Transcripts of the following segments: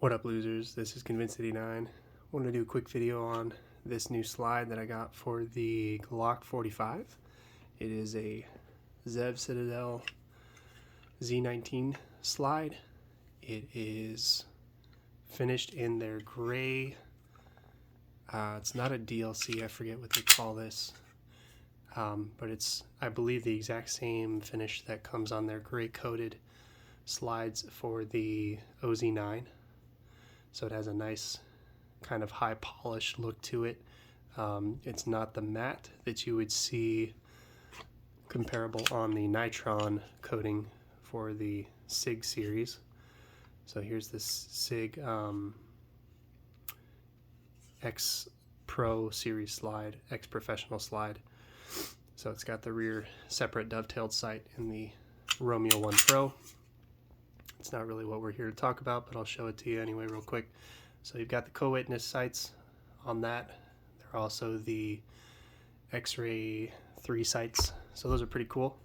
What up, losers? This is Convinced89. Wanted to do a quick video on this new slide that I got for the Glock 45. It is a Zev Citadel Z19 slide. It is finished in their gray. It's not a DLC, I forget what they call this. But it's, I believe, the exact same finish that comes on their gray coated slides for the OZ9. So it has a nice kind of high polished look to it. It's not the matte that you would see comparable on the Nitron coating for the SIG series. So here's this SIG X Pro series slide, X Professional slide. So it's got the rear separate dovetailed sight in the Romeo 1 Pro. It's not really what we're here to talk about, but I'll show it to you anyway real quick. So you've got the co-witness sights on that. There are also the X-ray 3 sights, so those are pretty cool.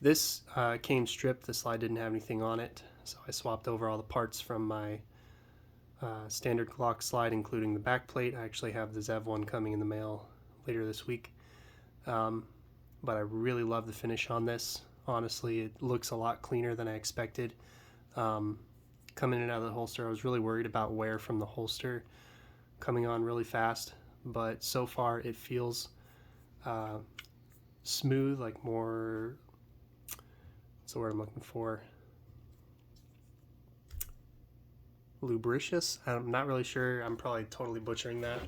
This came stripped. The slide didn't have anything on it, so I swapped over all the parts from my standard Glock slide, including the back plate. I actually have the Zev one coming in the mail later this week. But I really love the finish on this. Honestly, it looks a lot cleaner than I expected. Coming in and out of the holster, I was really worried about wear from the holster coming on really fast, but so far it feels smooth, like more, what's the word I'm looking for? Lubricious? I'm not really sure. I'm probably totally butchering that.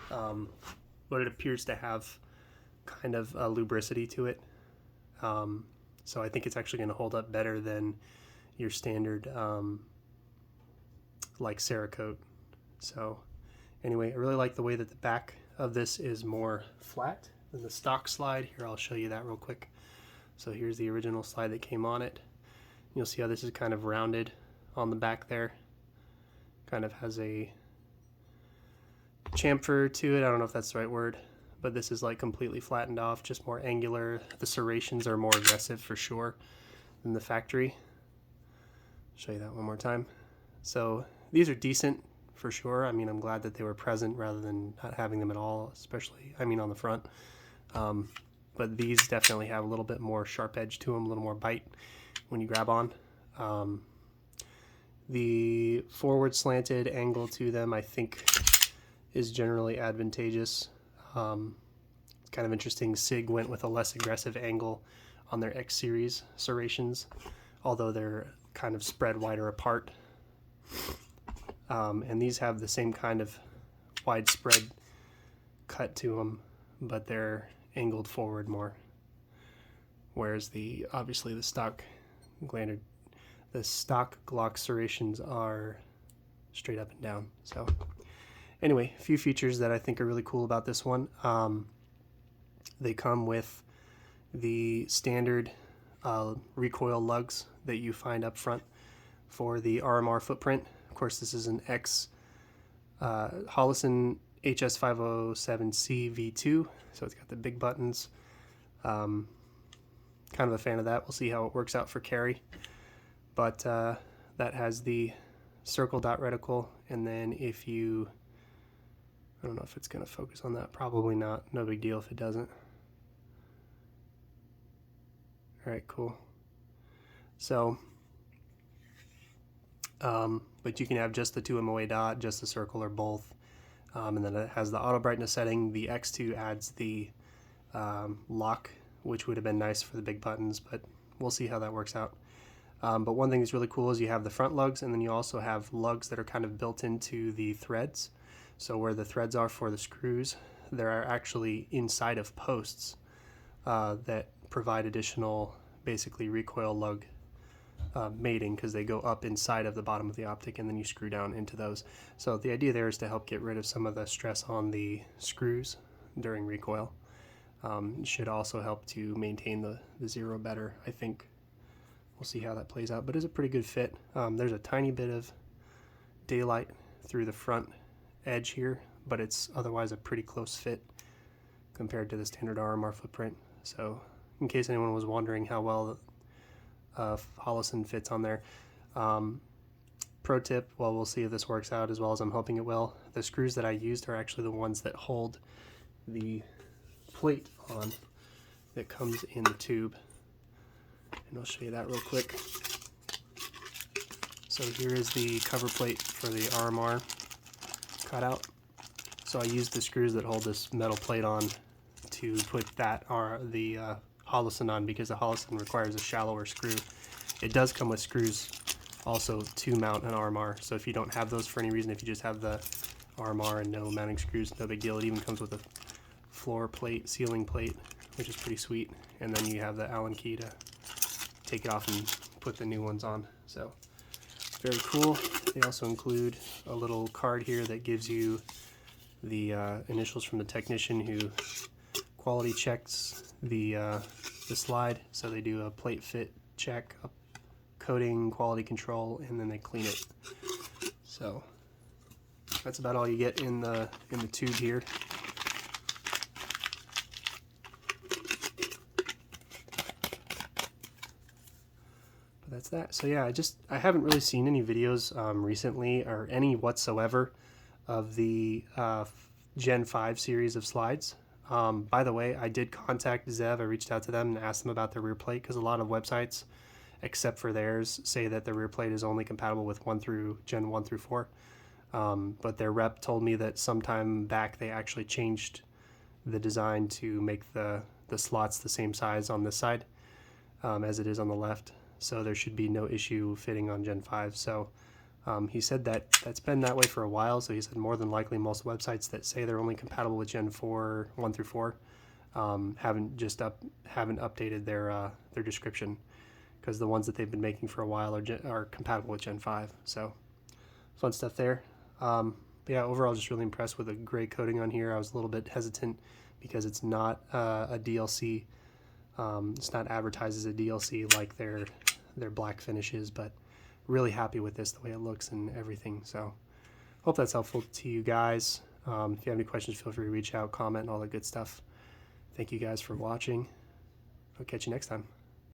But it appears to have kind of a lubricity to it. So I think it's actually going to hold up better than your standard like Cerakote. So anyway, I really like the way that the back of this is more flat than the stock slide. Here, I'll show you that real quick. So here's the original slide that came on it. You'll see how this is kind of rounded on the back there. Kind of has a chamfer to it. I don't know if that's the right word, but this is like completely flattened off, just more angular. The serrations are more aggressive for sure than the factory. Show you that one more time. So these are decent for sure. I mean, I'm glad that they were present rather than not having them at all, especially, I mean, on the front. But these definitely have a little bit more sharp edge to them, a little more bite when you grab on. The forward slanted angle to them, I think, is generally advantageous. It's kind of interesting. SIG went with a less aggressive angle on their X series serrations, although they're kind of spread wider apart. And these have the same kind of widespread cut to them, but they're angled forward more. Whereas obviously the stock Glock serrations are straight up and down. So anyway, a few features that I think are really cool about this one. They come with the standard recoil lugs that you find up front for the RMR footprint. Of course, this is an X Holosun HS507C V2, so it's got the big buttons. Kind of a fan of that. We'll see how it works out for carry. But that has the circle dot reticle, and then if you, I don't know if it's going to focus on that. Probably not. No big deal if it doesn't. All right, cool. So, but you can have just the 2 MOA dot, just the circle, or both. And then it has the auto brightness setting. The X2 adds the lock, which would have been nice for the big buttons, but we'll see how that works out. But one thing that's really cool is you have the front lugs, and then you also have lugs that are kind of built into the threads. So where the threads are for the screws, there are actually inside of posts that provide additional, basically, recoil lug mating, because they go up inside of the bottom of the optic and then you screw down into those. So the idea there is to help get rid of some of the stress on the screws during recoil. It should also help to maintain the zero better, I think. We'll see how that plays out, but it's a pretty good fit. There's a tiny bit of daylight through the front edge here, but it's otherwise a pretty close fit compared to the standard RMR footprint. So in case anyone was wondering how well Holosun fits on there, pro tip, well, we'll see if this works out as well as I'm hoping it will. The screws that I used are actually the ones that hold the plate on that comes in the tube. And I'll show you that real quick. So here is the cover plate for the RMR cutout. So I used the screws that hold this metal plate on to put that the Holosun on, because the Holosun requires a shallower screw. It does come with screws also to mount an RMR, so if you don't have those for any reason, if you just have the RMR and no mounting screws, no big deal. It even comes with a floor plate, ceiling plate, which is pretty sweet, and then you have the Allen key to take it off and put the new ones on. So very cool. They also include a little card here that gives you the initials from the technician who quality checks the slide. So they do a plate fit check, a coating, quality control, and then they clean it. So that's about all you get in the tube here. That's that. So yeah, I haven't really seen any videos recently, or any whatsoever, of the Gen 5 series of slides. By the way, I did contact Zev. I reached out to them and asked them about their rear plate, because a lot of websites, except for theirs, say that the rear plate is only compatible with Gen 1 through 4. But their rep told me that sometime back they actually changed the design to make the slots the same size on this side as it is on the left. So there should be no issue fitting on Gen 5. So he said that that's been that way for a while. So he said more than likely most websites that say they're only compatible with Gen 4, 1 through 4, haven't updated their description, because the ones that they've been making for a while are compatible with Gen 5. So fun stuff there. But yeah, overall just really impressed with the gray coating on here. I was a little bit hesitant because it's not a DLC. It's not advertised as a DLC like their black finishes, but really happy with this, the way it looks and everything. So hope that's helpful to you guys. If you have any questions, feel free to reach out, comment, and all that good stuff. Thank you guys for watching. I'll catch you next time.